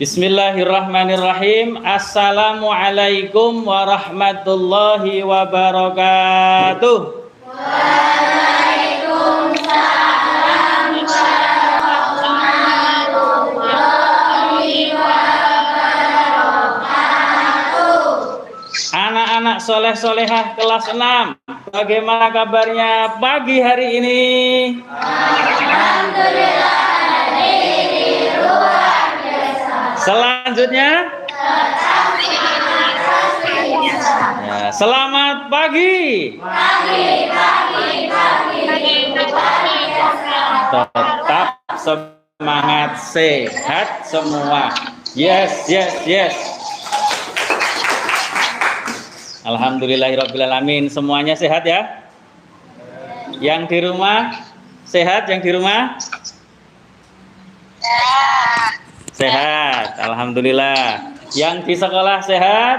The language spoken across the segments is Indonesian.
Bismillahirrahmanirrahim. Assalamualaikum warahmatullahi wabarakatuh. Waalaikumsalam warahmatullahi wabarakatuh. Anak-anak soleh-solehah kelas 6, bagaimana kabarnya pagi hari ini? Alhamdulillah, hari ini luar biasa. Selanjutnya, ya, selamat pagi. Tetap semangat, sehat semua. Yes. Alhamdulillahirrabbilalamin. Semuanya sehat ya? Yang di rumah sehat? Yang di rumah? Sehat. Alhamdulillah. Yang di sekolah sehat?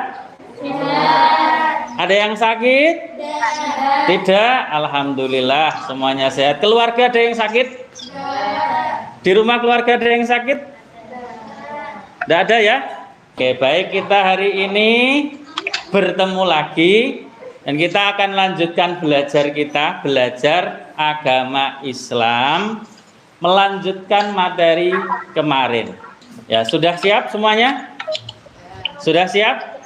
Ada yang sakit? Tidak. Alhamdulillah semuanya sehat. Keluarga ada yang sakit? Di rumah keluarga ada yang sakit? Tidak ada ya? Oke, baik, kita hari ini bertemu lagi dan kita akan lanjutkan belajar agama Islam, melanjutkan materi kemarin. Ya, sudah siap semuanya? Sudah siap?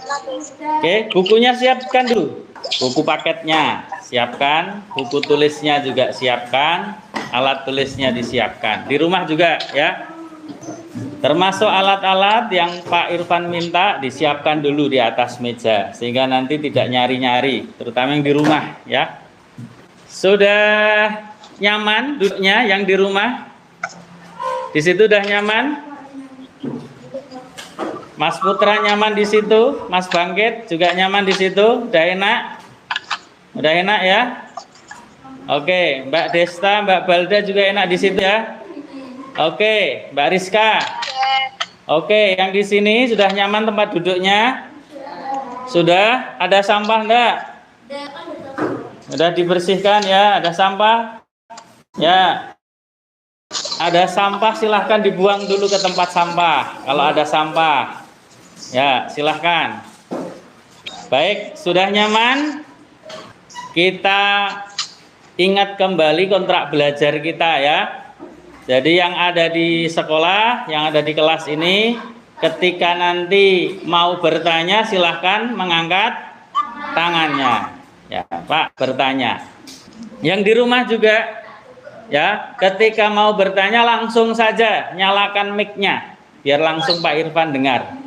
Oke, bukunya siapkan dulu. Buku paketnya siapkan, buku tulisnya juga siapkan, alat tulisnya disiapkan. Di rumah juga ya. Termasuk alat-alat yang Pak Irfan minta disiapkan dulu di atas meja sehingga nanti tidak nyari-nyari, terutama yang di rumah ya. Sudah nyaman duduknya yang di rumah? Di situ udah nyaman? Mas Putra nyaman di situ, Mas Bangkit juga nyaman di situ, udah enak? Udah enak ya? Oke, Mbak Desta, Mbak Balda juga enak di situ ya? Oke, Mbak Rizka. Oke, yang di sini sudah nyaman tempat duduknya? Sudah? Ada sampah enggak? Sudah dibersihkan ya? Ada sampah? Ya. Ada sampah silahkan dibuang dulu ke tempat sampah. Kalau ada sampah. Ya, silahkan. Baik, sudah nyaman? Kita ingat kembali kontrak belajar kita ya. Jadi yang ada di sekolah, yang ada di kelas ini, ketika nanti mau bertanya silahkan mengangkat tangannya. Ya, Pak bertanya. Yang di rumah juga, ya, ketika mau bertanya langsung saja nyalakan mic-nya, biar langsung Pak Irfan dengar.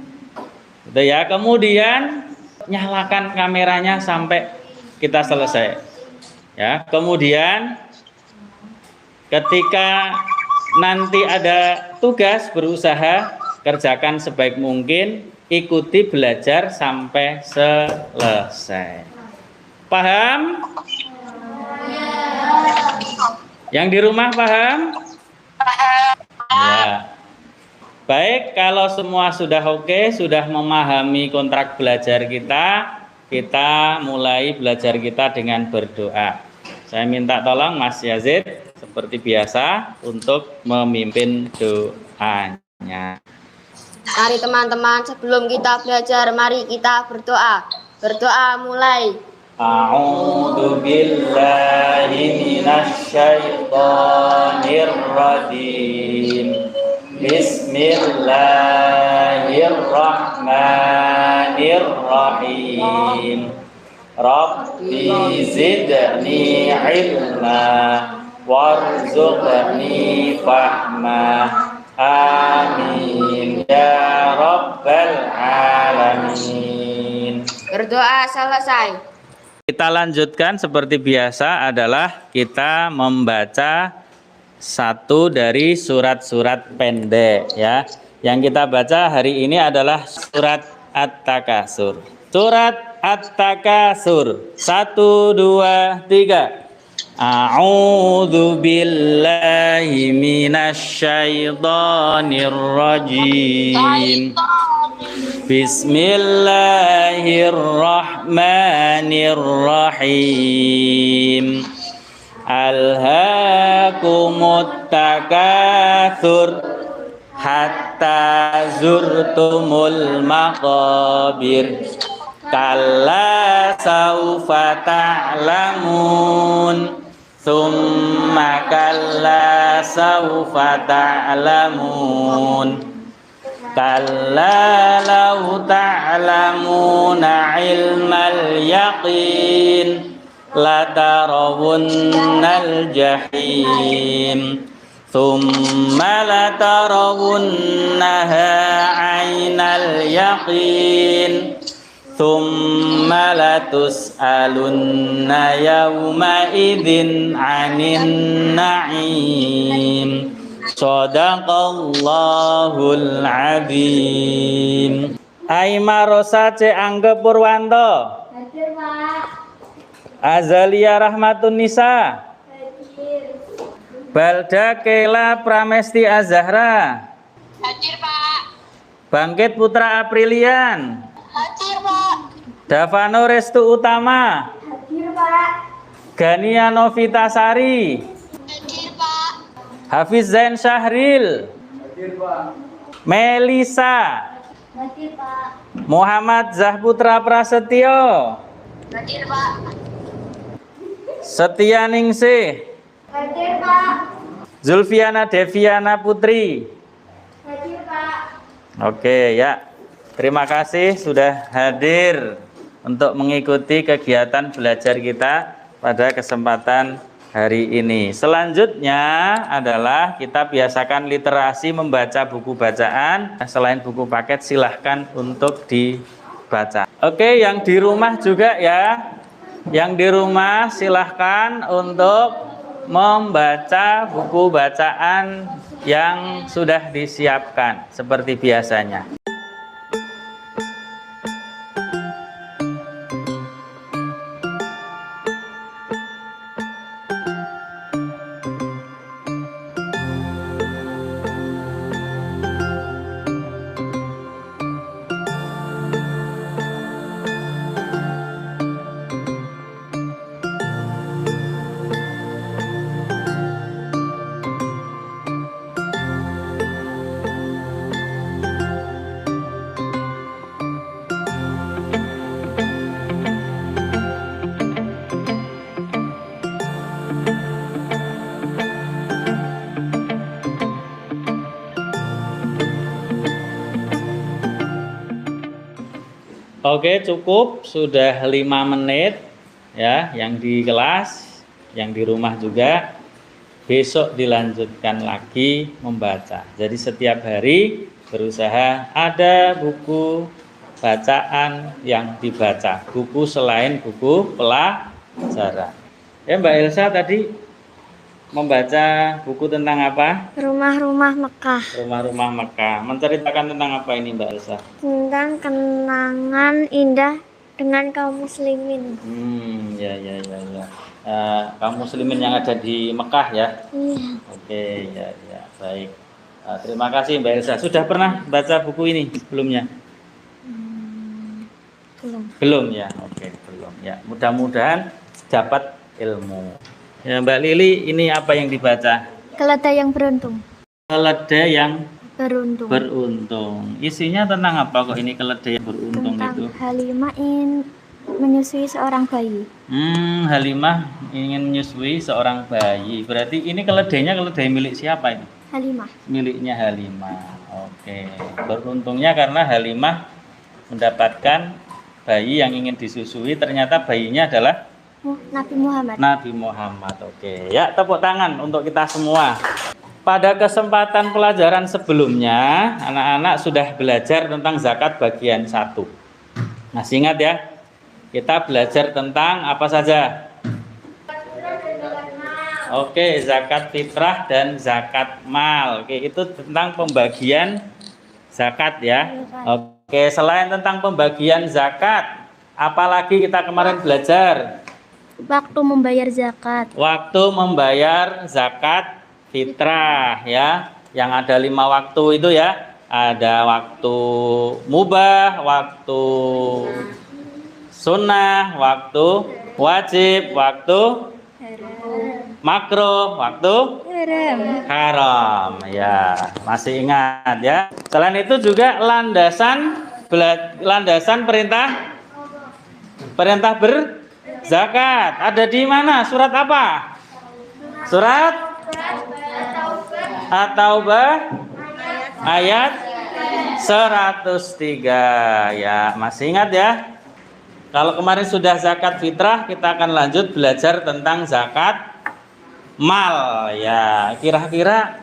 Gitu ya. Kemudian nyalakan kameranya sampai kita selesai. Ya, kemudian ketika nanti ada tugas berusaha kerjakan sebaik mungkin, ikuti belajar sampai selesai. Paham? Yang di rumah paham? Ya. Baik, kalau semua sudah oke, sudah memahami kontrak belajar kita mulai belajar kita dengan berdoa. Saya minta tolong Mas Yazid seperti biasa untuk memimpin doanya. Mari teman-teman, sebelum kita belajar, mari kita berdoa. Berdoa mulai. A'udzu billahi minasyaitonir rajim. Bismillahirrahmanirrahim. Rabbi zidni ilma warzuqni fahma. Amin ya rabbal alamin. Berdoa selesai. Kita lanjutkan seperti biasa adalah kita membaca satu dari surat-surat pendek ya. Yang kita baca hari ini adalah surat At-Takasur. Surat At-Takasur. 1, 2, 3. A'udzu billahi minasyaitonir rajim. Bismillahirrahmanirrahim. Alhaakumut takatsur hatta hatta zurtumul maqabir. Kalla saufa ta'lamun. Thumma kalla saufa ta'lamun. Kalla law ta'lamuna ilmal yaqin latarawunnal jahim. Thumma latarawunnaha 'ainal yaqin. Thumma latus'alunna yawma idzin 'anin na'im. Shadaqallahul azim. Aima Rosa C. Angga Purwanto. Hadir, Pak. Azalia Rahmatun Nisa. Hadir. Balda Kela Pramesti Azahra. Hadir, Pak. Bangkit Putra Aprilian. Hadir, Pak. Davano Restu Utama. Hadir, Pak. Gania Novita Sari. Hadir, Pak. Hafiz Zain Syahril. Melisa. Hadir, Pak. Muhammad Zahputra Prasetyo. Hadir, Pak. Setia Ningsih. Hadir, Pak. Zulfiana Deviana Putri. Hadir, Pak. Oke ya. Terima kasih sudah hadir untuk mengikuti kegiatan belajar kita pada kesempatan hari ini. Selanjutnya adalah kita biasakan literasi membaca buku bacaan. Selain buku paket silahkan untuk dibaca. Oke, yang di rumah juga ya. Yang di rumah silahkan untuk membaca buku bacaan yang sudah disiapkan seperti biasanya. Oke, cukup sudah 5 menit ya, yang di kelas, yang di rumah juga. Besok dilanjutkan lagi membaca. Jadi setiap hari berusaha ada buku bacaan yang dibaca, buku selain buku pelajaran. Ya, Mbak Elsa tadi membaca buku tentang apa? Rumah-rumah Mekah. Rumah-rumah Mekah. Menceritakan tentang apa ini, Mbak Elsa? Tentang kenangan indah dengan kaum muslimin. Ya. Kaum muslimin yang ada di Mekah ya. Iya. Oke, ya, baik. Terima kasih Mbak Elsa. Sudah pernah baca buku ini sebelumnya? Belum. Belum ya. Oke, belum ya. Mudah-mudahan dapat ilmu. Ya, Mbak Lili, ini apa yang dibaca? Keledai yang beruntung. Keledai yang Beruntung. beruntung. Isinya tentang apa kok ini keledai yang beruntung Tentang itu? Halimah ingin menyusui seorang bayi. Halimah ingin menyusui seorang bayi. Berarti ini keledainya keledai milik siapa itu? Halimah. Miliknya Halimah. Oke. Beruntungnya karena Halimah mendapatkan bayi yang ingin disusui, ternyata bayinya adalah Nabi Muhammad. Nabi Muhammad. Oke. Ya, tepuk tangan untuk kita semua. Pada kesempatan pelajaran sebelumnya, anak-anak sudah belajar tentang zakat bagian 1. Masih ingat ya? Kita belajar tentang apa saja? Oke, zakat fitrah dan zakat mal. Oke, itu tentang pembagian zakat ya. Oke, selain tentang pembagian zakat, apalagi kita kemarin belajar? Waktu membayar zakat. Waktu membayar zakat fitrah ya. Yang ada 5 waktu itu ya. Ada waktu mubah, waktu sunnah, waktu wajib, waktu Makruh waktu haram. Ya, masih ingat ya. Selain itu juga landasan perintah berzakat. Ada di mana? Surat apa? Surat At-Taubah ayat 103. Ya, masih ingat ya? Kalau kemarin sudah zakat fitrah, kita akan lanjut belajar tentang zakat mal. Ya, kira-kira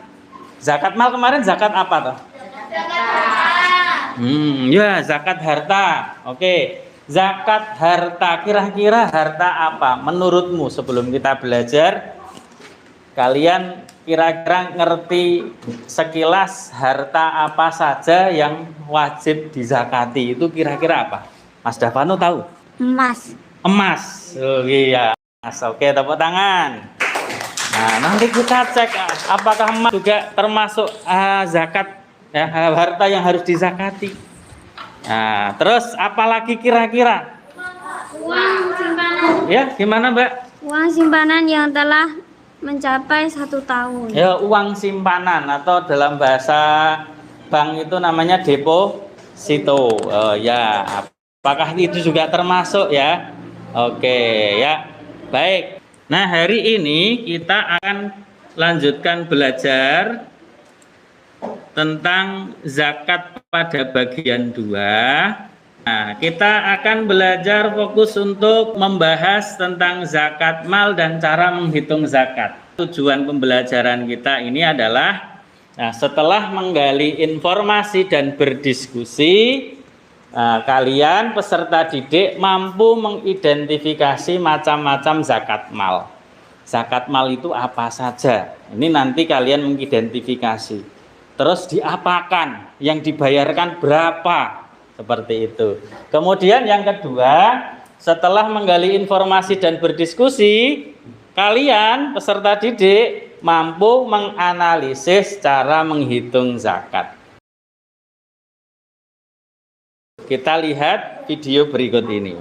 zakat mal kemarin zakat apa toh? Ya, zakat harta. Oke. Zakat harta, kira-kira harta apa menurutmu? Sebelum kita belajar, kalian kira-kira ngerti sekilas harta apa saja yang wajib dizakati? Itu kira-kira apa? Mas Davano tahu? Emas. Emas. Oh iya, emas. Oke, tepuk tangan. Nah, nanti kita cek apakah emas juga termasuk zakat ya, harta yang harus dizakati. Nah, terus apalagi kira-kira? Uang simpanan. Ya, gimana, Mbak? Uang simpanan yang telah mencapai 1 tahun. Ya, uang simpanan atau dalam bahasa bank itu namanya deposito. Ya, apakah itu juga termasuk ya? Oke, ya. Baik. Nah, hari ini kita akan lanjutkan belajar tentang zakat pada bagian 2. Nah, kita akan belajar fokus untuk membahas tentang zakat mal dan cara menghitung zakat. Tujuan pembelajaran kita ini adalah setelah menggali informasi dan berdiskusi, kalian peserta didik mampu mengidentifikasi macam-macam zakat mal. Zakat mal itu apa saja? Ini nanti kalian mengidentifikasi. Terus diapakan? Yang dibayarkan berapa? Seperti itu. Kemudian yang kedua, setelah menggali informasi dan berdiskusi, kalian peserta didik mampu menganalisis cara menghitung zakat. Kita lihat video berikut ini.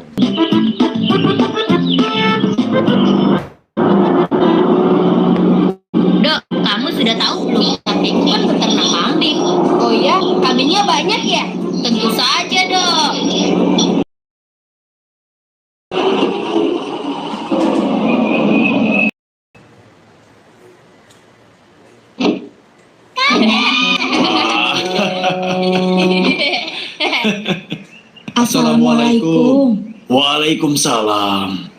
Dok, kamu sudah tahu belum? Kakekku kan beternak kambing. Oh ya, kambingnya banyak ya? Tentu saja, Dok. Assalamualaikum. Waalaikumsalam.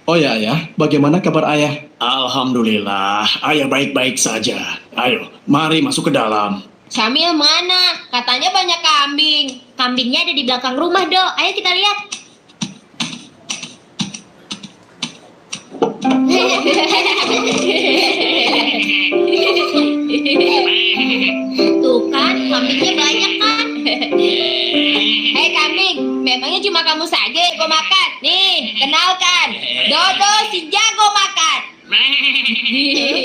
Oh ya, ayah, bagaimana kabar ayah? Alhamdulillah, ayah baik-baik saja. Ayo, mari masuk ke dalam. Syamil mana? Katanya banyak kambing. Kambingnya ada di belakang rumah, Dok. Ayo kita lihat. Tuh kan, kambingnya banyak kan? Hei kambing, memangnya cuma kamu saja yang jago makan? Nih, kenalkan, Dodo si jago makan.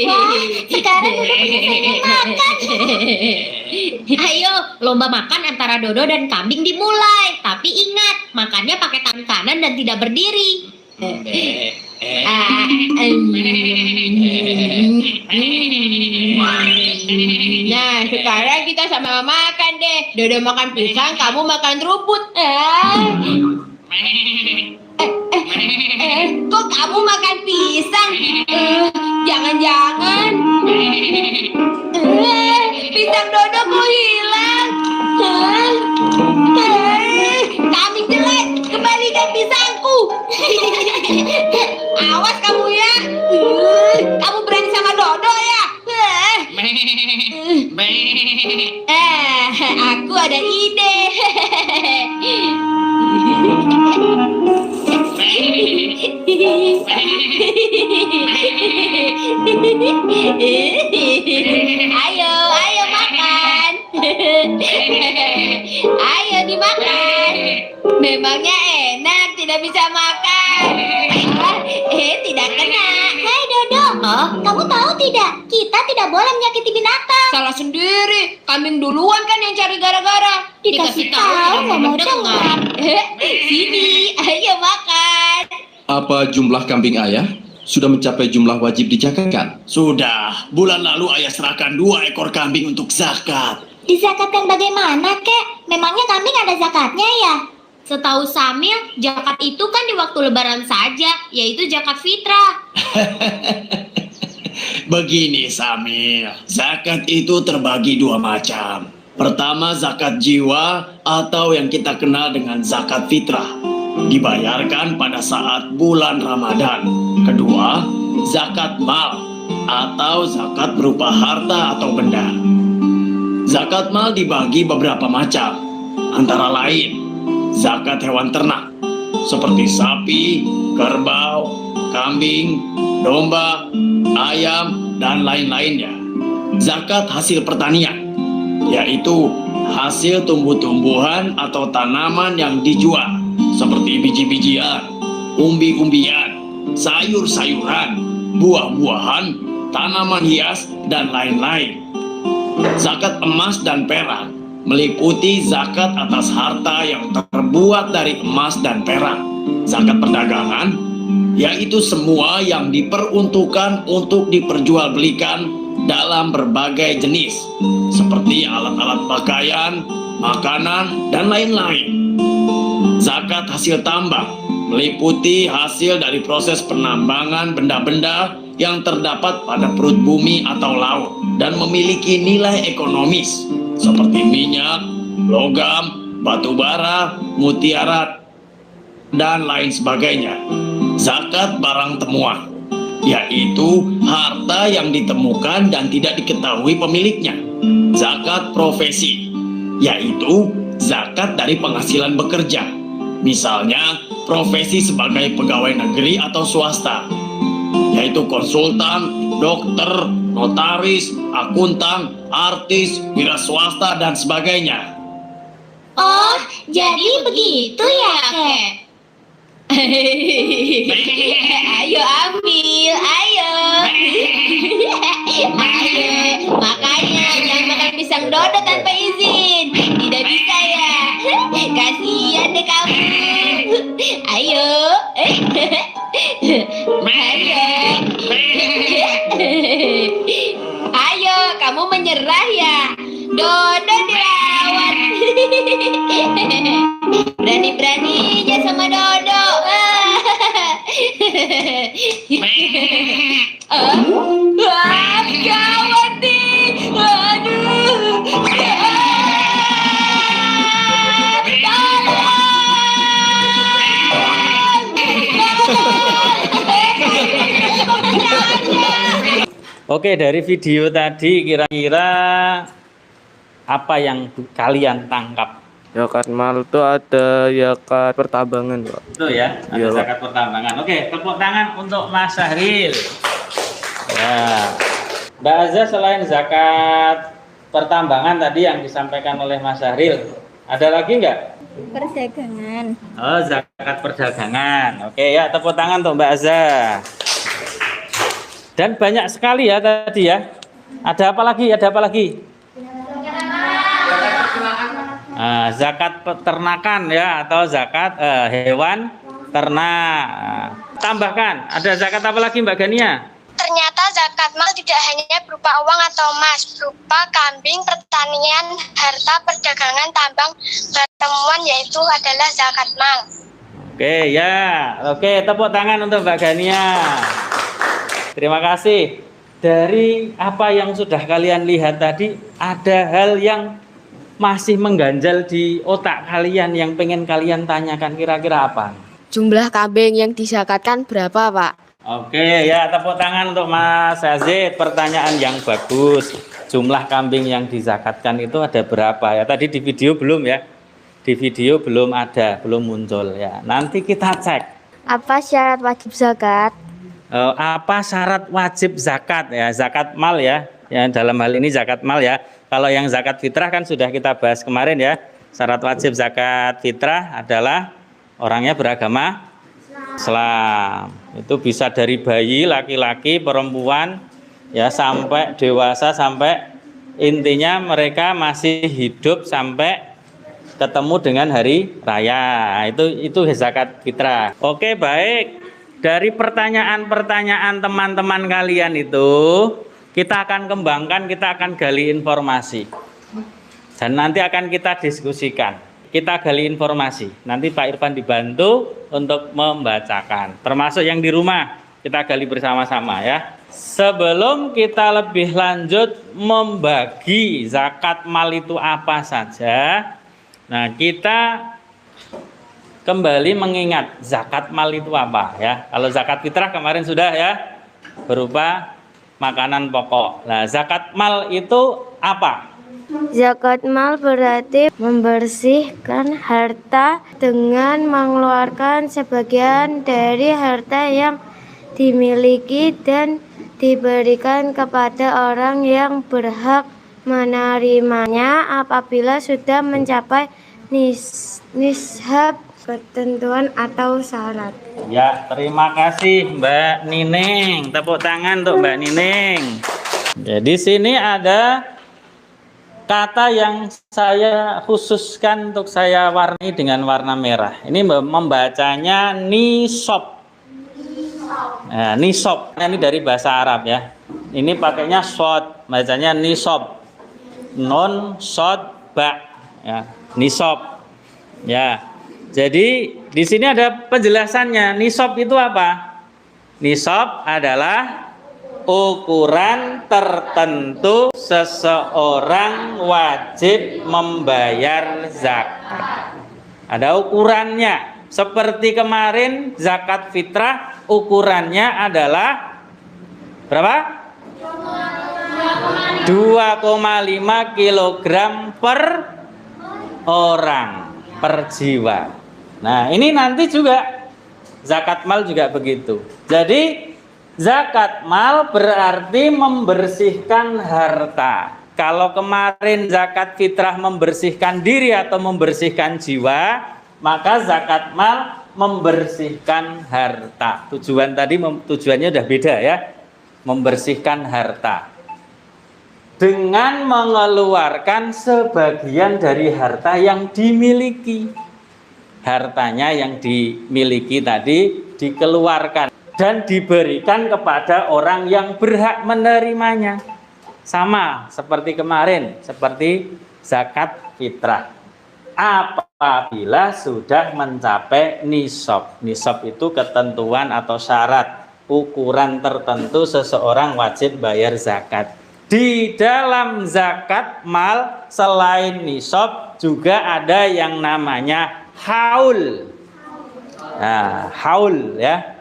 Wah, sekarang Dodo bisa makan. Ayo, lomba makan antara Dodo dan kambing dimulai. Tapi ingat, makannya pakai tangan kanan dan tidak berdiri. Nah, sekarang kita sama makan deh. Dodo makan pisang, kamu makan rumput. Kok kamu makan pisang? Jangan-jangan pisang Dodo kok hilang? Kambing jelek, kembalikan pisangku. Awas kamu ya. Kamu berani sama Dodo ya? Aku ada ide. Ayo makan. Ayo dimakan. Memangnya enak tidak bisa makan. Tidak kena. Hai Dodo. Oh, kamu tahu tidak? Kita tidak tidak boleh menyakiti binatang. Salah sendiri. Kambing duluan kan yang cari gara-gara. Dikasih tahu nggak mau dengar. Sini, ayo makan. Apa jumlah kambing ayah sudah mencapai jumlah wajib dizakatkan? Sudah. Bulan lalu ayah serahkan 2 ekor kambing untuk zakat. Dizakatkan bagaimana, Kek? Memangnya kambing ada zakatnya ya? Setahu Samil, zakat itu kan di waktu lebaran saja, yaitu zakat fitrah. Begini Samil, zakat itu terbagi 2 macam. Pertama zakat jiwa atau yang kita kenal dengan zakat fitrah. Dibayarkan pada saat bulan Ramadan. Kedua, zakat mal atau zakat berupa harta atau benda. Zakat mal dibagi beberapa macam, antara lain zakat hewan ternak seperti sapi, kerbau, kambing, domba, ayam, dan lain-lainnya. Zakat hasil pertanian, yaitu hasil tumbuh-tumbuhan atau tanaman yang dijual seperti biji-bijian, umbi-umbian, sayur-sayuran, buah-buahan, tanaman hias, dan lain-lain. Zakat emas dan perak meliputi zakat atas harta yang terbuat dari emas dan perak. Zakat perdagangan yaitu semua yang diperuntukkan untuk diperjualbelikan dalam berbagai jenis seperti alat-alat pakaian, makanan, dan lain-lain. Zakat hasil tambang meliputi hasil dari proses penambangan benda-benda yang terdapat pada perut bumi atau laut dan memiliki nilai ekonomis seperti minyak, logam, batu bara, mutiara, dan lain sebagainya. Zakat barang temuan, yaitu harta yang ditemukan dan tidak diketahui pemiliknya. Zakat profesi, yaitu zakat dari penghasilan bekerja. Misalnya, profesi sebagai pegawai negeri atau swasta, yaitu konsultan, dokter, notaris, akuntan, artis, wira swasta, dan sebagainya. Oh, jadi begitu ya, Kek? Ayo ambil, ayo. Ayo, makanya jangan makan pisang dodo tanpa izin. Tidak bisa ya. Kasihan deh kamu. Ayo. Ayo, kamu menyerah ya? Dodo dilawan. Berani-beraninya sama Dodo. Gawat nih. Aduh. Oke, dari video tadi kira-kira apa yang kalian tangkap? Zakat mal itu ada zakat pertambangan, Pak. Itu ya, ada Iya, Pak. zakat pertambangan. Oke, tepuk tangan untuk Mas Syahril. Ya. Mbak Azza, selain zakat pertambangan tadi yang disampaikan oleh Mas Syahril, ada lagi nggak? Perdagangan. Oh, zakat perdagangan. Oke ya, tepuk tangan untuk Mbak Azza. Dan banyak sekali ya tadi ya. Ada apa lagi? Ada apa lagi? Zakat peternakan ya, atau zakat hewan ternak. Tambahkan, ada zakat apa lagi Mbak Gania? Ternyata zakat mal tidak hanya berupa uang atau emas, berupa kambing, pertanian, harta, perdagangan, tambang, pertemuan, yaitu adalah zakat mal. Oke ya, oke, tepuk tangan untuk Mbak Gania. Terima kasih. Dari apa yang sudah kalian lihat tadi, ada hal yang masih mengganjal di otak kalian yang pengen kalian tanyakan, kira-kira apa? Jumlah kambing yang dizakatkan berapa, Pak? Oke ya, tepuk tangan untuk Mas Yazid. Pertanyaan yang bagus. Jumlah kambing yang dizakatkan itu ada berapa ya? Tadi di video belum ya? Di video belum ada, belum muncul ya. Nanti kita cek. Apa syarat wajib zakat? Apa syarat wajib zakat ya? Zakat mal ya. Ya, dalam hal ini zakat mal ya. Kalau yang zakat fitrah kan sudah kita bahas kemarin ya. Syarat wajib zakat fitrah adalah orangnya beragama Islam. Itu bisa dari bayi, laki-laki, perempuan, ya sampai dewasa, sampai intinya mereka masih hidup sampai ketemu dengan hari raya. Itu zakat fitrah. Oke, baik. Dari pertanyaan-pertanyaan teman-teman kalian itu kita akan kembangkan, kita akan gali informasi. Dan nanti akan kita diskusikan. Kita gali informasi. Nanti Pak Irfan dibantu untuk membacakan. Termasuk yang di rumah, kita gali bersama-sama ya. Sebelum kita lebih lanjut membagi zakat mal itu apa saja, nah kita kembali mengingat zakat mal itu apa ya. Kalau zakat fitrah kemarin sudah ya, berupa makanan pokok. Nah, zakat mal itu apa? Zakat mal berarti membersihkan harta dengan mengeluarkan sebagian dari harta yang dimiliki dan diberikan kepada orang yang berhak menerimanya apabila sudah mencapai nishab ketentuan atau syarat. Ya, terima kasih Mbak Nining. Tepuk tangan untuk Mbak Nining. Jadi sini ada kata yang saya khususkan untuk saya warnai dengan warna merah. Ini membacanya nisab. Nah, nisab ini dari bahasa Arab ya. Ini pakainya shod, bacanya nisab. Non shod ba ya, nisab. Ya. Jadi di sini ada penjelasannya. Nisab itu apa? Nisab adalah ukuran tertentu seseorang wajib membayar zakat. Ada ukurannya. Seperti kemarin zakat fitrah ukurannya adalah berapa? 2,5 kg per orang per jiwa. Nah, ini nanti juga zakat mal juga begitu. Jadi zakat mal berarti membersihkan harta. Kalau kemarin zakat fitrah membersihkan diri atau membersihkan jiwa, maka zakat mal membersihkan harta. Tujuannya udah beda ya. Membersihkan harta. Dengan mengeluarkan sebagian dari harta yang dimiliki. Hartanya yang dimiliki tadi dikeluarkan dan diberikan kepada orang yang berhak menerimanya. Sama seperti kemarin, seperti zakat fitrah. Apabila sudah mencapai nisab. Nisab itu ketentuan atau syarat, ukuran tertentu seseorang wajib bayar zakat. Di dalam zakat mal selain nisab juga ada yang namanya haul. Nah, haul ya.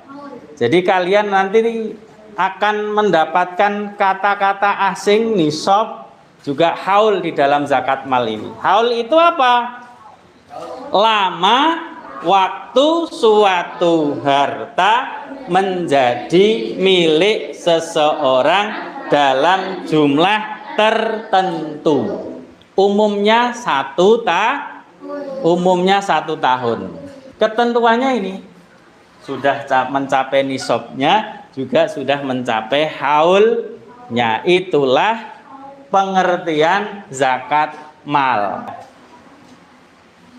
Jadi kalian nanti akan mendapatkan kata-kata asing nisab juga haul di dalam zakat mal ini. Haul itu apa? Lama waktu suatu harta menjadi milik seseorang dalam jumlah tertentu. Umumnya 1 tahun. Ketentuannya ini sudah mencapai nisabnya, juga sudah mencapai haulnya. Itulah pengertian zakat mal.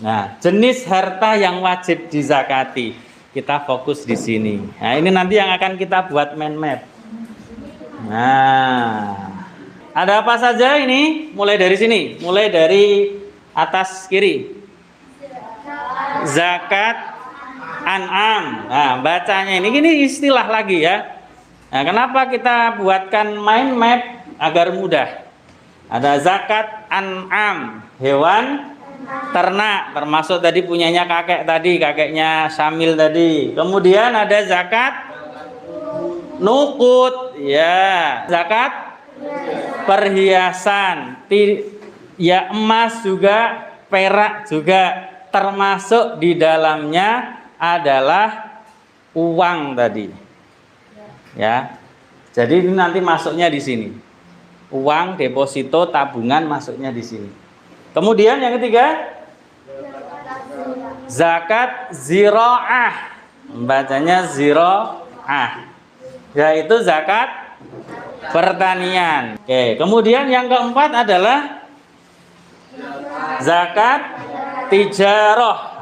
Nah, jenis harta yang wajib dizakati, kita fokus di sini. Nah, ini nanti yang akan kita buat mind map. Nah, ada apa saja ini? Mulai dari sini, mulai dari atas kiri. Zakat an'am. Nah, bacanya ini istilah lagi ya. Nah, kenapa kita buatkan mind map agar mudah? Ada zakat an'am, hewan ternak, termasuk tadi punyanya kakeknya Syamil tadi. Kemudian ada zakat nukut, ya, zakat perhiasan, ya, emas juga, perak juga, termasuk di dalamnya adalah uang tadi, ya. Jadi ini nanti masuknya di sini, uang, deposito, tabungan masuknya di sini. Kemudian yang ketiga, zakat ziraah, bacanya ziraah, yaitu zakat pertanian. Oke, kemudian yang keempat adalah zakat tijarah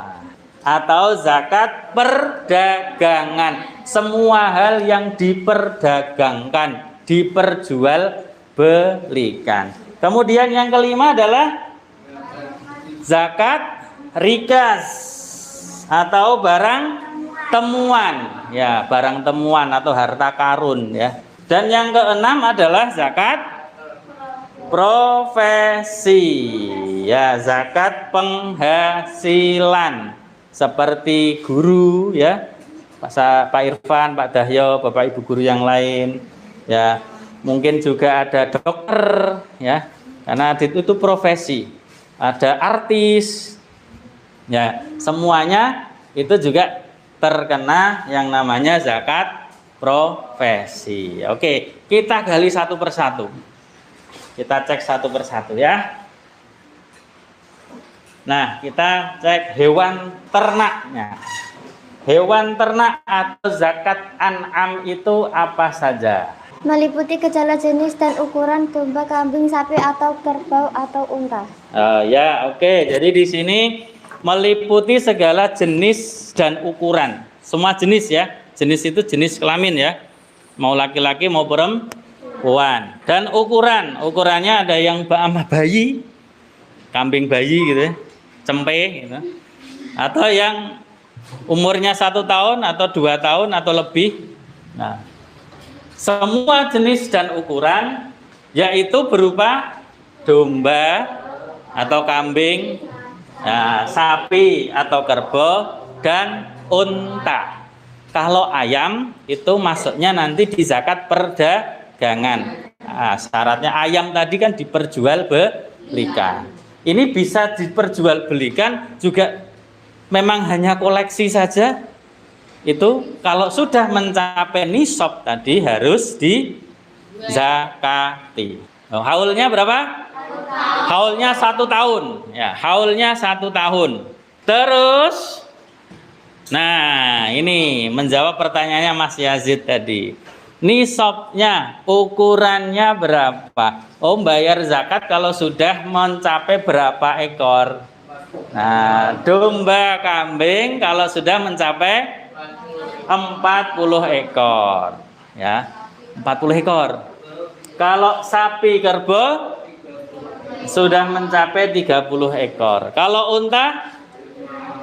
atau zakat perdagangan. Semua hal yang diperdagangkan, diperjualbelikan. Kemudian yang kelima adalah zakat rikas atau barang temuan, ya, barang temuan atau harta karun, ya. Dan yang keenam adalah zakat profesi, ya, zakat penghasilan seperti guru, ya, Pak Irfan, Pak Dahyo, Bapak Ibu guru yang lain, ya, mungkin juga ada dokter, ya, karena itu profesi, ada artis, ya, semuanya itu juga terkena yang namanya zakat profesi. Oke, kita gali satu persatu. Kita cek satu persatu, ya. Nah, kita cek hewan ternaknya. Hewan ternak atau zakat an'am itu apa saja? Meliputi gejala jenis dan ukuran domba, kambing, sapi atau kerbau atau unta. Ya, oke. Jadi di sini meliputi segala jenis dan ukuran. Semua jenis, ya. Jenis itu jenis kelamin, ya. Mau laki-laki mau perempuan. Dan ukurannya ada yang sama bayi, kambing bayi gitu, ya, cempe gitu. Atau yang umurnya 1 tahun atau 2 tahun atau lebih. Nah, semua jenis dan ukuran yaitu berupa domba atau kambing, nah, sapi atau kerbau dan unta. Kalau ayam itu masuknya nanti di zakat perdagangan. Nah, syaratnya ayam tadi kan diperjualbelikan. Ini bisa diperjualbelikan juga memang hanya koleksi saja. Itu kalau sudah mencapai nisab tadi harus dizakati. Haulnya berapa? Haulnya 1 tahun. Ya, haulnya 1 tahun. Terus, nah ini menjawab pertanyaannya Mas Yazid tadi. Nisabnya, ukurannya berapa? Oh, bayar zakat kalau sudah mencapai berapa ekor? Nah, domba kambing kalau sudah mencapai 40 ekor, ya, 40 ekor. Kalau sapi kerbau sudah mencapai 30 ekor. Kalau unta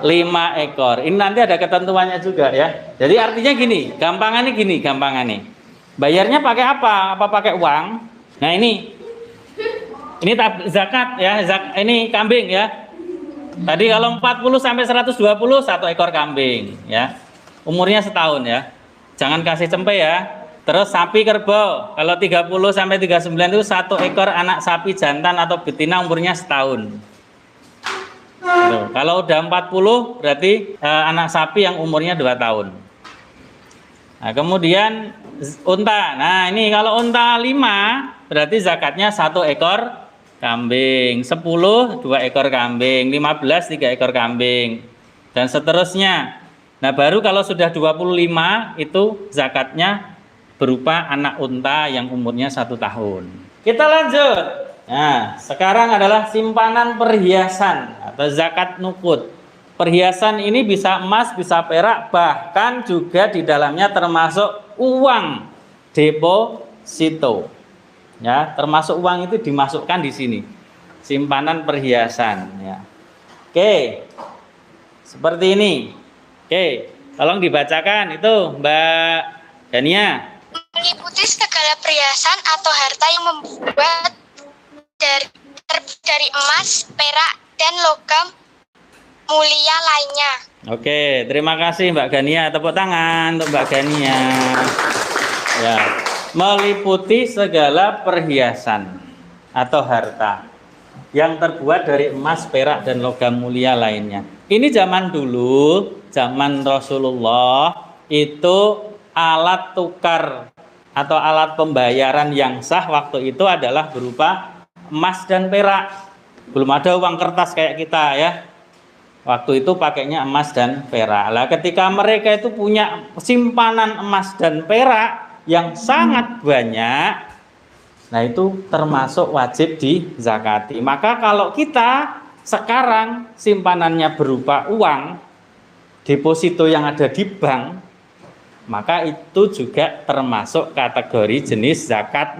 5 ekor. Ini nanti ada ketentuannya juga, ya. Jadi artinya gini, gampangannya. Bayarnya pakai apa? Apa pakai uang? Nah, ini zakat, ya, ini kambing, ya. Tadi kalau 40 sampai 120 1 ekor kambing, ya. Umurnya setahun, ya. Jangan kasih cempe, ya. Terus sapi kerbau, kalau 30 sampai 39 itu 1 ekor anak sapi jantan atau betina umurnya setahun. Tuh. Kalau udah 40 berarti anak sapi yang umurnya 2 tahun. Nah, kemudian unta. Nah, ini kalau unta 5 berarti zakatnya 1 ekor kambing, 10 2 ekor kambing, 15 3 ekor kambing, dan seterusnya. Nah, baru kalau sudah 25 itu zakatnya berupa anak unta yang umurnya 1 tahun. Kita lanjut. Nah, sekarang adalah simpanan perhiasan atau zakat nukut. Perhiasan ini bisa emas, bisa perak, bahkan juga di dalamnya termasuk uang deposito. Ya, termasuk uang itu dimasukkan di sini. Simpanan perhiasan, ya. Oke. Seperti ini. Oke, tolong dibacakan itu Mbak Dania. Meliputi segala perhiasan atau harta yang membuat dari emas, perak, dan logam mulia lainnya. Oke, terima kasih Mbak Gania. Tepuk tangan untuk Mbak Gania. Ya, meliputi segala perhiasan atau harta yang terbuat dari emas, perak, dan logam mulia lainnya. Ini zaman dulu, zaman Rasulullah, itu alat tukar atau alat pembayaran yang sah waktu itu adalah berupa emas dan perak. Belum ada uang kertas kayak kita, ya. Waktu itu pakainya emas dan perak. Lah, ketika mereka itu punya simpanan emas dan perak yang sangat banyak, Nah itu termasuk wajib dizakati. Maka kalau kita sekarang simpanannya berupa uang, deposito yang ada di bank, maka itu juga termasuk kategori jenis zakat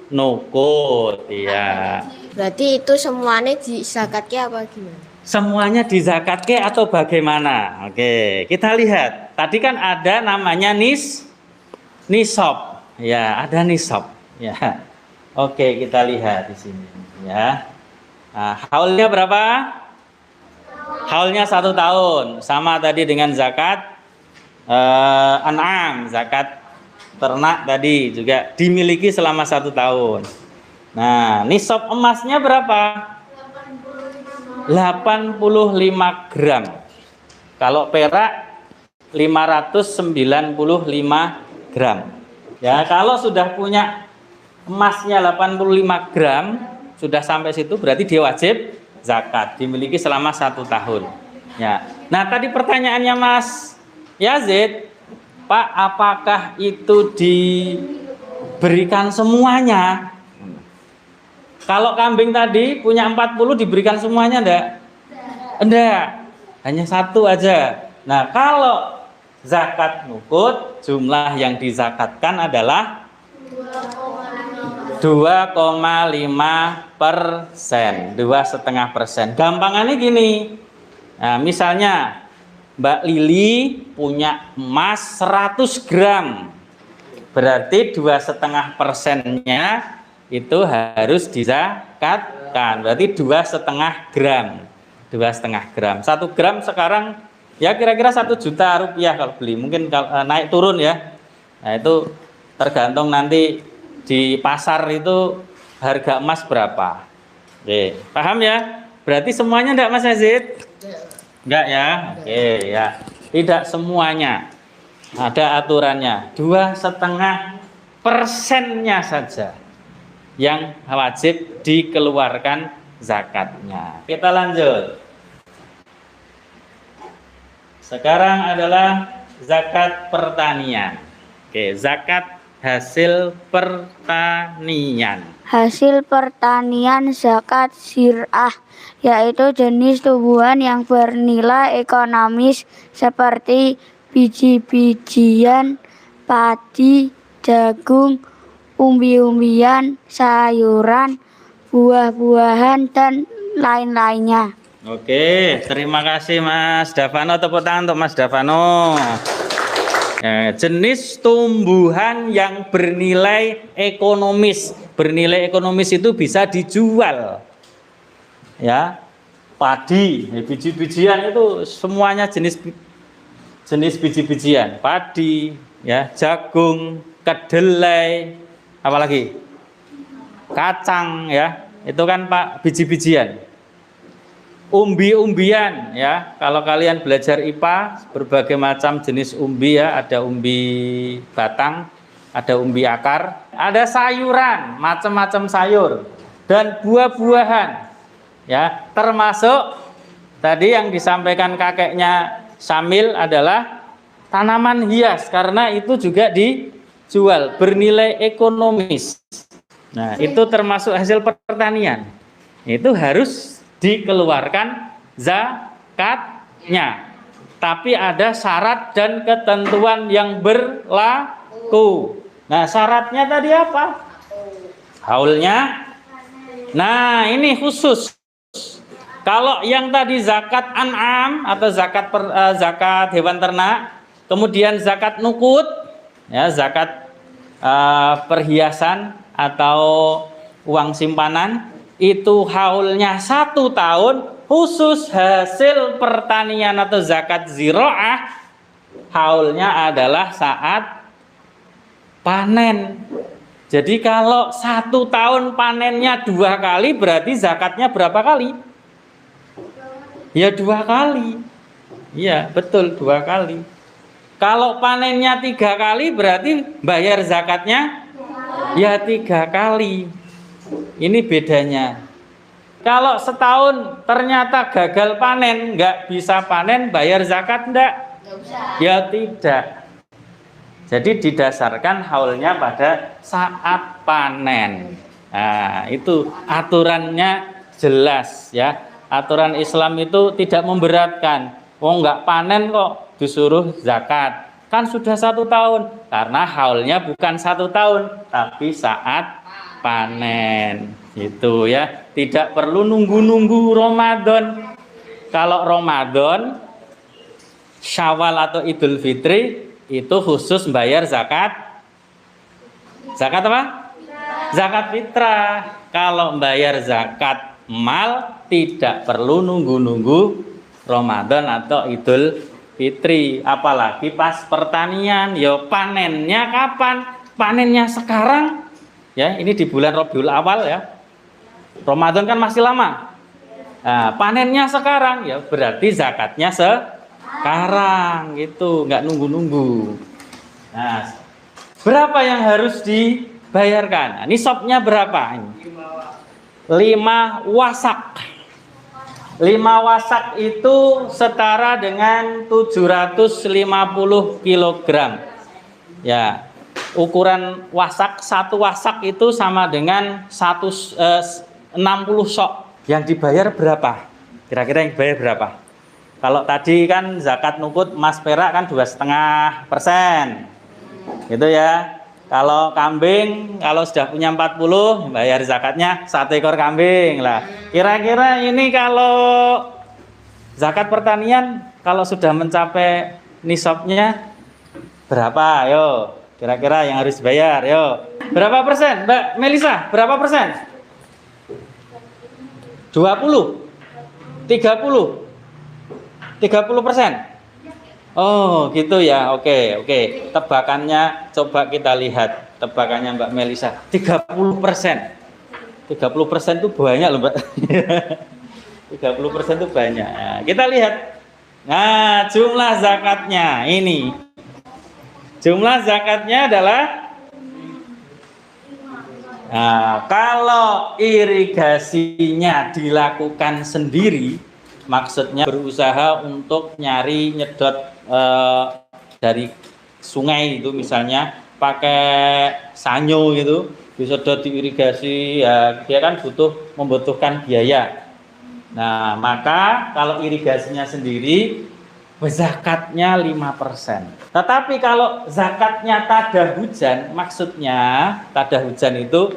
nukut. Ya. Berarti itu semuanya dizakatnya apa gimana? Semuanya dizakatke atau bagaimana? Oke, kita lihat. Tadi kan ada namanya nisab. Ya, ada nisab. Ya. Oke, kita lihat di sini. Ya. Nah, haulnya berapa? Haulnya 1 tahun. Sama tadi dengan zakat an'am, zakat ternak tadi juga dimiliki selama 1 tahun. Nah, nisab emasnya berapa? 85 gram. Kalau perak 595 gram. Ya, kalau sudah punya emasnya 85 gram, sudah sampai situ berarti dia wajib zakat, dimiliki selama 1 tahun. Ya. Nah, tadi pertanyaannya Mas Yazid, Pak, apakah itu diberikan semuanya? Kalau kambing tadi punya 40 diberikan semuanya enggak? Enggak. Hanya 1 aja. Nah, kalau zakat nukut, jumlah yang dizakatkan adalah 2,5%, 2,5%. Gampangannya gini. Nah, misalnya Mbak Lili punya emas 100 gram. Berarti 2,5%-nya itu harus dizakatkan. Berarti 2,5 gram. 2,5 gram. 1 gram sekarang ya kira-kira 1 juta rupiah kalau beli. Mungkin naik turun ya. Nah, itu tergantung nanti di pasar itu harga emas berapa. Oke, paham ya? Berarti semuanya enggak Mas Yazid? Enggak ya? Oke ya. Tidak semuanya. Ada aturannya. 2,5%-nya saja yang wajib dikeluarkan zakatnya. Kita lanjut. Sekarang adalah zakat pertanian. Oke, zakat hasil pertanian. Hasil pertanian zakat zir'ah, yaitu jenis tumbuhan yang bernilai ekonomis seperti biji-bijian, padi, jagung, umbi-umbian, sayuran, buah-buahan, dan lain-lainnya. Oke, terima kasih Mas Davano. Tepuk tangan untuk Mas Davano. Ya, jenis tumbuhan yang bernilai ekonomis. Bernilai ekonomis itu bisa dijual. Ya, padi, biji-bijian itu semuanya jenis biji-bijian. Padi, ya, jagung, kedelai, apalagi kacang, ya, itu kan Pak biji-bijian. Umbi-umbian, ya, kalau kalian belajar IPA berbagai macam jenis umbi, ya, ada umbi batang, ada umbi akar, ada sayuran, macam-macam sayur, dan buah-buahan, ya, termasuk tadi yang disampaikan kakeknya Samil adalah tanaman hias, karena itu juga dijual, bernilai ekonomis. Nah, itu termasuk hasil pertanian. Itu harus dikeluarkan zakatnya. Tapi ada syarat dan ketentuan yang berlaku. Nah, syaratnya tadi apa? Haulnya. Nah, ini khusus. Kalau yang tadi zakat an'am atau zakat hewan ternak, kemudian zakat nukut, ya, zakat perhiasan atau uang simpanan, itu haulnya 1 tahun. Khusus hasil pertanian atau zakat ziro'ah, haulnya adalah saat panen. Jadi kalau 1 tahun panennya 2 kali, berarti zakatnya berapa kali? Ya 2 kali. Iya betul, 2 kali. Kalau panennya 3 kali, berarti bayar zakatnya ya 3 kali. Ini bedanya. Kalau setahun ternyata gagal panen, nggak bisa panen, bayar zakat enggak? Ya tidak. Jadi didasarkan haulnya pada saat panen. Nah, itu aturannya jelas ya. Aturan Islam itu tidak memberatkan. Oh, nggak panen kok disuruh zakat. Kan sudah 1 tahun. Karena haulnya bukan 1 tahun, tapi saat panen. Itu ya. Tidak perlu nunggu-nunggu Ramadan. Kalau Ramadan, Syawal atau Idul Fitri itu khusus bayar zakat. Zakat apa? Zakat fitrah. Kalau bayar zakat mal tidak perlu nunggu-nunggu Ramadan atau Idul Fitri. Apalagi pas pertanian, ya panennya kapan? Panennya sekarang. Ya, ini di bulan Rabiul Awal ya. Ramadan kan masih lama. Nah, panennya sekarang ya berarti zakatnya sekarang gitu, nggak nunggu-nunggu. Nah, berapa yang harus dibayarkan? Nah, nisabnya berapa? 5 wasak. 5 wasak itu setara dengan 750 kg. Ya, ukuran wasak, 1 wasak itu sama dengan 60 sok. Yang dibayar berapa? Kira-kira yang dibayar berapa? Kalau tadi kan zakat nukut emas perak kan 2,5%. Gitu ya. Kalau kambing, kalau sudah punya 40, bayar zakatnya 1 ekor kambing lah. Kira-kira ini kalau zakat pertanian, kalau sudah mencapai nisabnya berapa? Yo, kira-kira yang harus bayar, yo. Berapa persen, Mbak Melisa? Berapa persen? 20? 30? 30%? Oh gitu ya, oke. Tebakannya coba kita lihat, tebakannya Mbak Melisa 30%. 30% itu banyak loh Mbak. 30% itu banyak. Nah, kita lihat. Nah, jumlah zakatnya ini. Jumlah zakatnya adalah, nah, kalau irigasinya dilakukan sendiri, maksudnya berusaha untuk nyari nyedot dari sungai itu, misalnya pakai sanyo gitu, disedot diirigasi, ya dia kan membutuhkan biaya. Nah, maka kalau irigasinya sendiri zakatnya 5%. Tetapi kalau zakatnya tada hujan, maksudnya tada hujan itu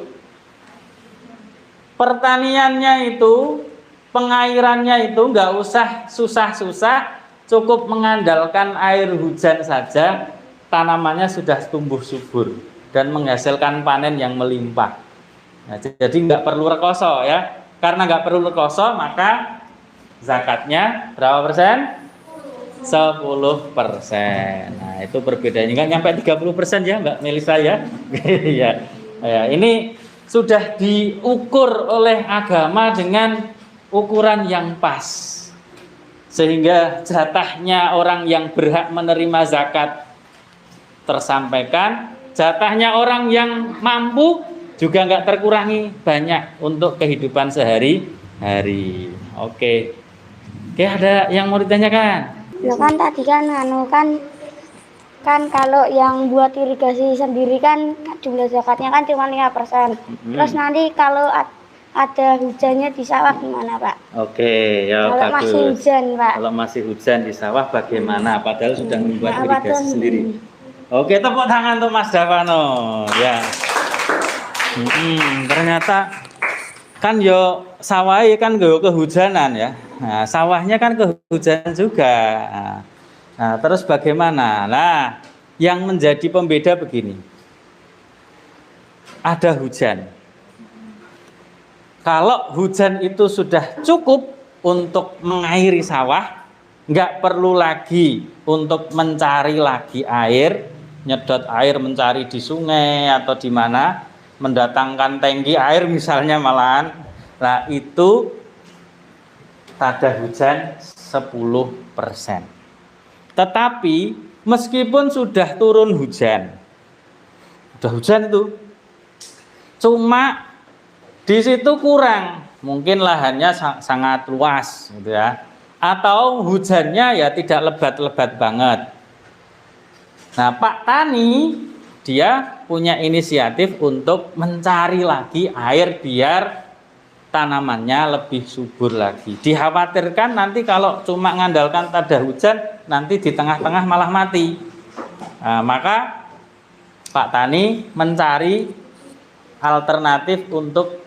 pertaniannya itu, pengairannya itu nggak usah susah-susah, cukup mengandalkan air hujan saja, tanamannya sudah tumbuh subur dan menghasilkan panen yang melimpah. Nah, jadi nggak perlu rekoso ya. Karena nggak perlu rekoso, maka zakatnya berapa persen? 10%. Nah, itu perbedaannya, nggak nyampe 30% ya Mbak Melisa ya. Ya, ini sudah diukur oleh agama dengan ukuran yang pas, sehingga jatahnya orang yang berhak menerima zakat tersampaikan, jatahnya orang yang mampu juga nggak terkurangi banyak untuk kehidupan sehari-hari. Oke, ada yang mau ditanyakan? Lo kan tadi kan kan kalau yang buat irigasi sendiri kan jumlah zakatnya kan cuma 5%. Terus nanti kalau ada hujannya di sawah gimana Pak? Oke, ya kalau bagus. Masih hujan Pak. Kalau masih hujan di sawah bagaimana? Padahal sudah membuat irigasi sendiri. Oke, tepuk tangan untuk Mas Davano. Ya. Ternyata kan yo sawahnya kan kehujanan ya. Nah, sawahnya kan kehujanan juga. Nah, terus bagaimana? Nah, yang menjadi pembeda begini. Ada hujan. Kalau hujan itu sudah cukup untuk mengairi sawah, nggak perlu lagi untuk mencari lagi air, nyedot air mencari di sungai atau di mana, mendatangkan tangki air misalnya malahan. Nah, itu tada hujan 10%. Tetapi meskipun sudah turun hujan, itu cuma di situ kurang, mungkin lahannya sangat luas gitu ya, atau hujannya ya tidak lebat-lebat banget. Nah, Pak Tani dia punya inisiatif untuk mencari lagi air biar tanamannya lebih subur lagi. Dikhawatirkan nanti kalau cuma mengandalkan tada hujan, nanti di tengah-tengah malah mati. Nah, maka Pak Tani mencari alternatif untuk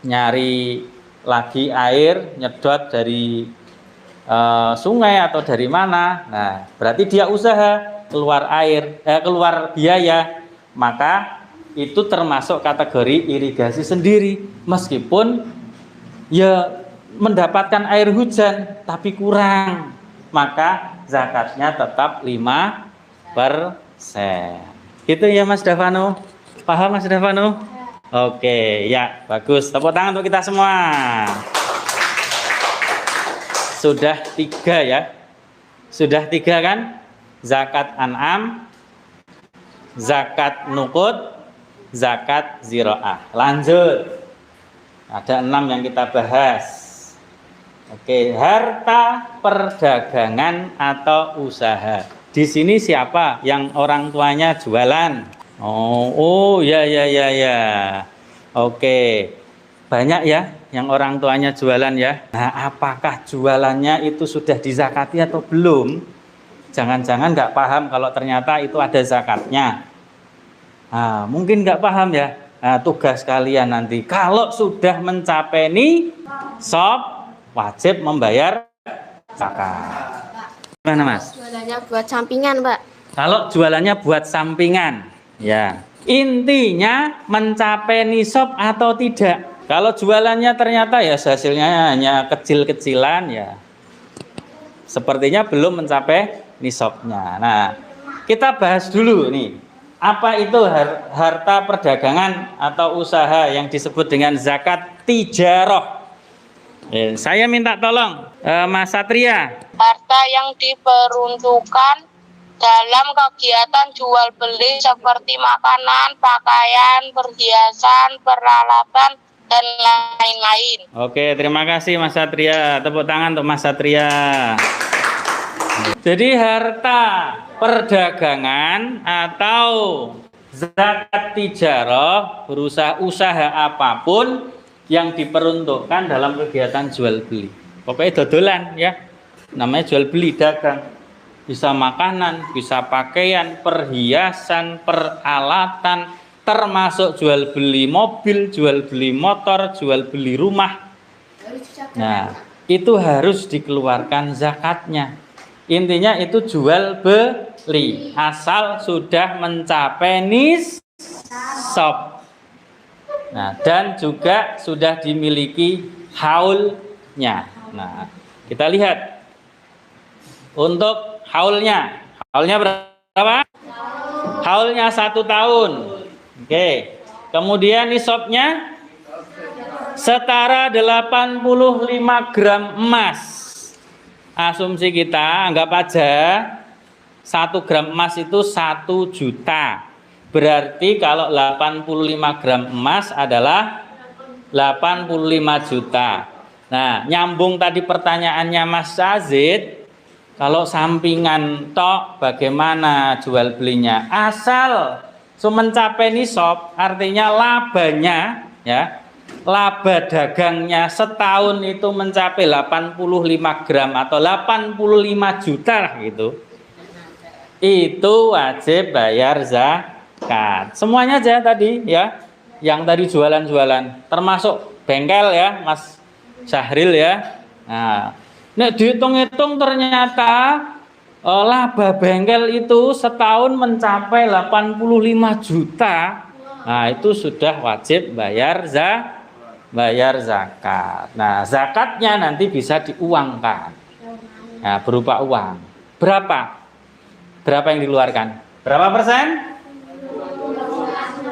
nyari lagi air, nyedot dari sungai atau dari mana. Nah, berarti dia usaha keluar keluar biaya, maka itu termasuk kategori irigasi sendiri, meskipun ya mendapatkan air hujan tapi kurang, maka zakatnya tetap 5%. Gitu ya Mas Davano, paham Mas Davano? Oke, ya bagus, tepuk tangan untuk kita semua. Sudah 3 ya, sudah 3 kan? Zakat an'am, zakat nukut, zakat ziro'ah. Lanjut, ada 6 yang kita bahas. Oke, harta perdagangan atau usaha. Di sini siapa yang orang tuanya jualan? Oh ya. Oke, banyak ya yang orang tuanya jualan ya. Nah, apakah jualannya itu sudah dizakati atau belum? Jangan-jangan nggak paham kalau ternyata itu ada zakatnya. Nah, mungkin nggak paham ya. Nah, tugas kalian nanti kalau sudah mencapai nisab wajib membayar zakat. Gimana Mas? Jualannya buat sampingan, Pak. Kalau jualannya buat sampingan, ya intinya mencapai nisab atau tidak. Kalau jualannya ternyata ya hasilnya hanya kecil-kecilan ya, sepertinya belum mencapai nisabnya. Nah, kita bahas dulu nih, apa itu harta perdagangan atau usaha yang disebut dengan zakat tijarah. Saya minta tolong Mas Satria. Harta yang diperuntukkan dalam kegiatan jual beli seperti makanan, pakaian, perhiasan, peralatan, dan lain-lain. Oke, terima kasih Mas Satria. Tepuk tangan untuk Mas Satria. Jadi harta perdagangan atau zakat tijarah, berusaha usaha apapun yang diperuntukkan dalam kegiatan jual beli. Pokoknya dodolan ya. Namanya jual beli, dagang. Bisa makanan, bisa pakaian, perhiasan, peralatan, termasuk jual beli mobil, jual beli motor, jual beli rumah. Nah, itu harus dikeluarkan zakatnya. Intinya itu jual beli asal sudah mencapai nisab. Nah, dan juga sudah dimiliki haulnya. Nah, kita lihat untuk haulnya berapa? Haulnya 1 tahun. Oke. Kemudian nisabnya setara 85 gram emas. Asumsi kita anggap aja 1 gram emas itu 1 juta. Berarti kalau 85 gram emas adalah 85 juta. Nah, nyambung tadi pertanyaannya Mas Azid, kalau sampingan tok bagaimana jual belinya? Asal mencapai nisab, artinya labanya ya, laba dagangnya setahun itu mencapai 85 gram atau 85 juta gitu. Itu wajib bayar zakat. Semuanya aja tadi ya, yang tadi jualan-jualan, termasuk bengkel ya, Mas Syahril ya. Nah, nek dihitung-hitung ternyata laba bengkel itu setahun mencapai 85 juta. Nah, itu sudah wajib bayar zakat. Nah, zakatnya nanti bisa diuangkan. Nah, berupa uang. Berapa? Berapa yang dikeluarkan? Berapa persen?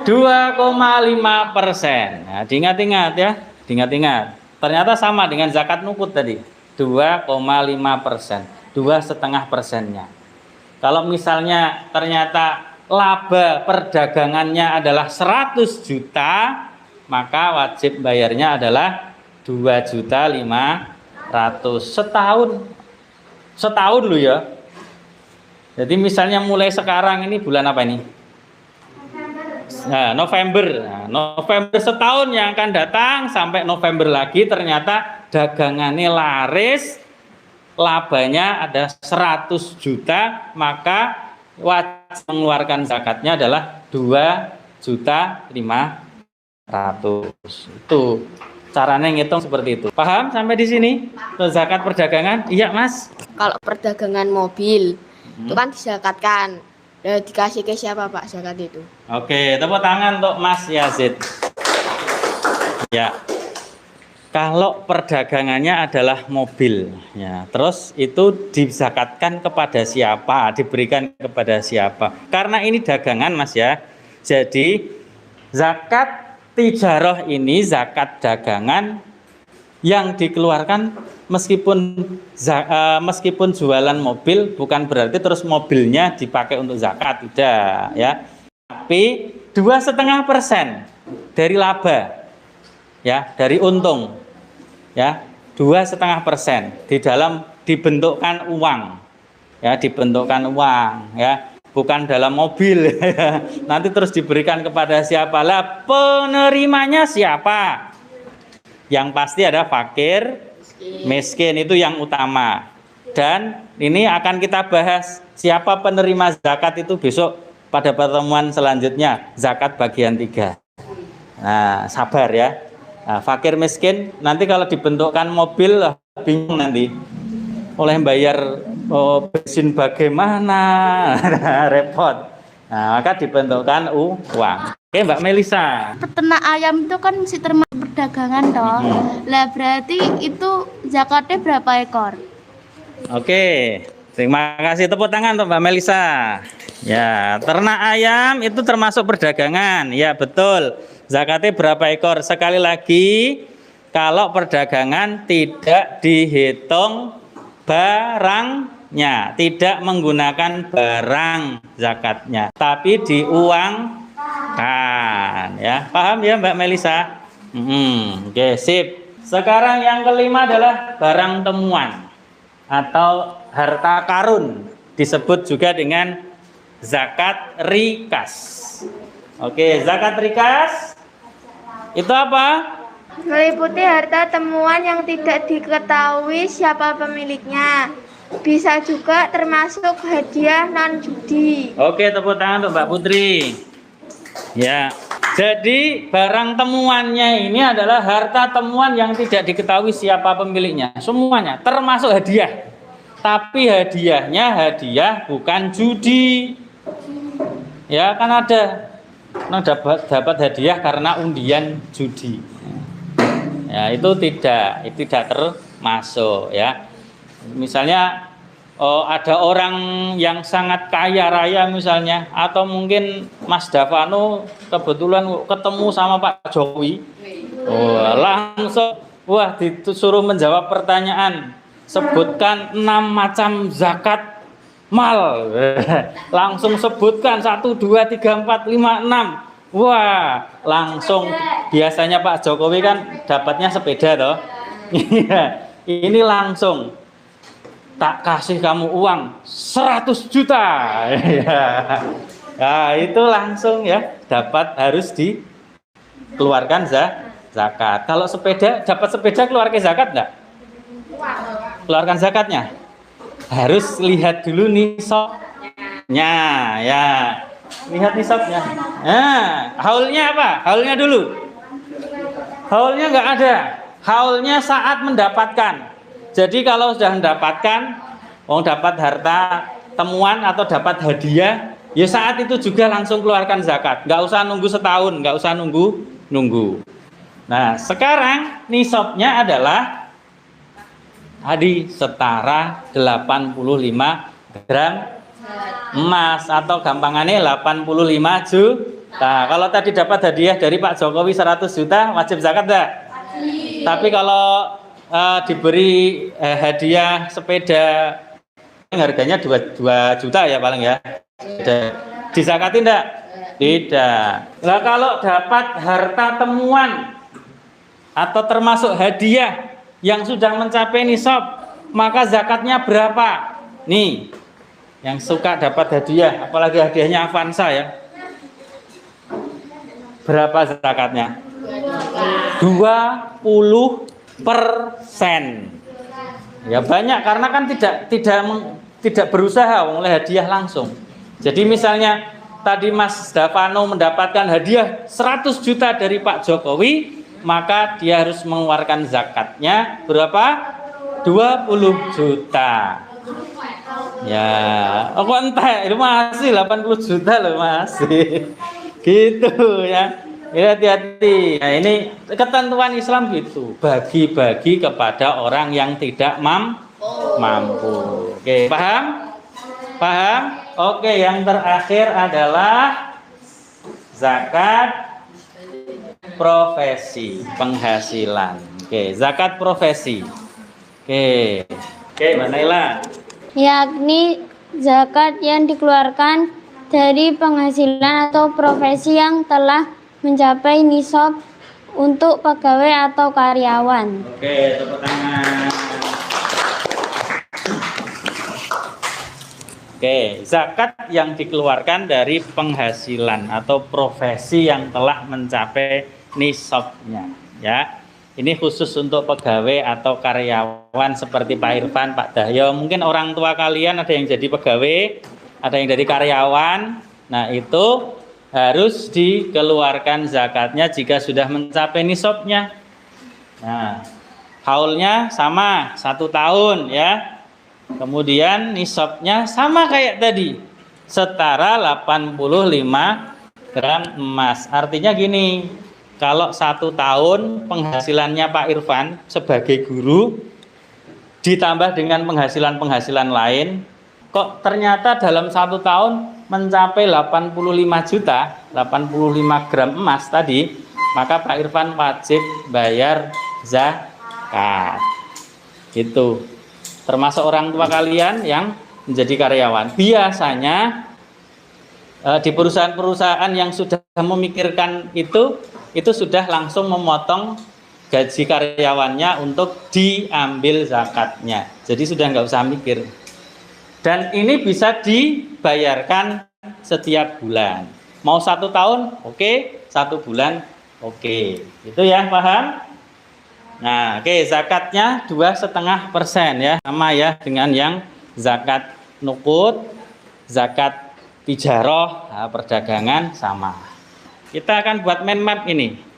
2,5%. Nah, diingat-ingat ya, diingat-ingat. Ternyata sama dengan zakat nukut tadi, 2,5%, 2,5%-nya. Kalau misalnya ternyata laba perdagangannya adalah 100 juta, maka wajib bayarnya adalah 2.500.000 setahun. Setahun loh ya. Jadi misalnya mulai sekarang ini bulan apa ini? Nah, November. Nah, November setahun yang akan datang sampai November lagi ternyata dagangannya laris, labanya ada 100 juta, maka wajib mengeluarkan zakatnya adalah 2.500.000. Itu caranya ngitung seperti itu. Paham sampai di sini? Zakat perdagangan? Iya, Mas. Kalau perdagangan mobil itu kan dizakatkan. Dikasih ke siapa Pak zakat itu? Oke, tepuk tangan untuk Mas Yazid. Ya. Kalau perdagangannya adalah mobil, ya, terus itu dizakatkan kepada siapa? Diberikan kepada siapa? Karena ini dagangan, Mas ya. Jadi zakat tijarah ini zakat dagangan yang dikeluarkan meskipun jualan mobil, bukan berarti terus mobilnya dipakai untuk zakat, tidak ya. Tapi 2,5% dari laba, ya, dari untung, ya, 2,5% di dalam dibentukkan uang, ya, dibentukkan uang, ya, bukan dalam mobil. Nanti terus diberikan kepada siapa? Lah, penerimanya siapa? Yang pasti ada fakir, miskin, itu yang utama. Dan ini akan kita bahas siapa penerima zakat itu besok pada pertemuan selanjutnya, zakat bagian 3. Nah, sabar ya. Nah, fakir miskin nanti kalau dibentukkan mobil bingung nanti. Oleh bayar bensin bagaimana? Repot. Nah, maka dibentukkan uang. Oke, Mbak Melisa. Peternak ayam itu kan masih termasuk perdagangan toh. Lah berarti itu zakatnya berapa ekor? Oke, terima kasih, tepuk tangan untuk Mbak Melisa. Ya, ternak ayam itu termasuk perdagangan. Ya, betul. Zakatnya berapa ekor? Sekali lagi, kalau perdagangan tidak dihitung barangnya, tidak menggunakan barang zakatnya, tapi diuangkan. Ya, paham ya Mbak Melisa? Oke, sip. Sekarang yang kelima adalah barang temuan atau harta karun, disebut juga dengan zakat rikas. Oke, zakat rikas itu apa? Meliputi harta temuan yang tidak diketahui siapa pemiliknya. Bisa juga termasuk hadiah non judi. Oke, tepuk tangan untuk Mbak Putri. Ya, jadi barang temuannya ini adalah harta temuan yang tidak diketahui siapa pemiliknya. Semuanya, termasuk hadiah. Tapi hadiahnya hadiah bukan judi. Ya, kan ada yang dapat hadiah karena undian judi. Ya, itu tidak termasuk ya. Misalnya ada orang yang sangat kaya raya misalnya, atau mungkin Mas Davano kebetulan ketemu sama Pak Jokowi. Langsung disuruh menjawab pertanyaan, sebutkan 6 macam zakat mal. Langsung sebutkan 1, 2, 3, 4, 5, 6. Wah, langsung biasanya Pak Jokowi kan dapatnya sepeda toh. Ini langsung tak kasih kamu uang 100 juta. Nah, itu langsung ya dapat, harus dikeluarkan zakat. Kalau sepeda, dapat sepeda keluarkan zakat enggak? Keluarkan zakatnya. Harus lihat dulu nisabnya ya. Lihat nisabnya. Nah, haulnya apa? Haulnya dulu. Haulnya nggak ada. Haulnya saat mendapatkan. Jadi kalau sudah mendapatkan, dapat harta temuan atau dapat hadiah, ya saat itu juga langsung keluarkan zakat. Nggak usah nunggu setahun, nggak usah nunggu. Nah, sekarang nisabnya adalah tadi setara 85 gram emas, atau gampangannya 85 juta. Kalau tadi dapat hadiah dari Pak Jokowi 100 juta, wajib zakat enggak? Tapi kalau diberi hadiah sepeda harganya 2 juta ya paling ya, dizakatin enggak? Tidak. Nah, kalau dapat harta temuan atau termasuk hadiah yang sudah mencapai nisab, maka zakatnya berapa? Nih, Yang suka dapat hadiah, apalagi hadiahnya Avanza ya. Berapa zakatnya? 20%. Ya banyak karena kan tidak berusaha oleh hadiah langsung. Jadi misalnya tadi Mas Davano mendapatkan hadiah 100 juta dari Pak Jokowi, maka dia harus mengeluarkan zakatnya berapa? 20 juta. Ya, aku entah, itu masih 80 juta loh masih. Gitu ya. Ya hati-hati. Nah, ini ketentuan Islam gitu, bagi-bagi kepada orang yang tidak mampu. Oke, paham? Paham? Oke, yang terakhir adalah zakat profesi, penghasilan. Oke, zakat profesi. Oke, Mbak Naila. Yakni zakat yang dikeluarkan dari penghasilan atau profesi yang telah mencapai nisab untuk pegawai atau karyawan. Oke, tepuk tangan. Oke, zakat yang dikeluarkan dari penghasilan atau profesi yang telah mencapai nisabnya, ya. Ini khusus untuk pegawai atau karyawan seperti Pak Irfan, Pak Dahyo. Mungkin orang tua kalian ada yang jadi pegawai, ada yang jadi karyawan. Nah, itu harus dikeluarkan zakatnya jika sudah mencapai nisabnya. Nah, haulnya sama 1 tahun ya. Kemudian nisabnya sama kayak tadi, setara 85 gram emas. Artinya gini, kalau 1 tahun penghasilannya Pak Irfan sebagai guru ditambah dengan penghasilan lain, kok ternyata dalam 1 tahun mencapai 85 juta, 85 gram emas tadi, maka Pak Irfan wajib bayar zakat. Gitu. Termasuk orang tua kalian yang menjadi karyawan. Biasanya di perusahaan-perusahaan yang sudah memikirkan itu sudah langsung memotong gaji karyawannya untuk diambil zakatnya. Jadi sudah nggak usah mikir. Dan ini bisa dibayarkan setiap bulan. Mau 1 tahun, oke. 1 bulan, oke. Itu ya, paham? Nah, oke, zakatnya 2,5% ya, sama ya dengan yang zakat nukut, zakat tijaroh, nah, perdagangan sama. Kita akan buat mind map ini.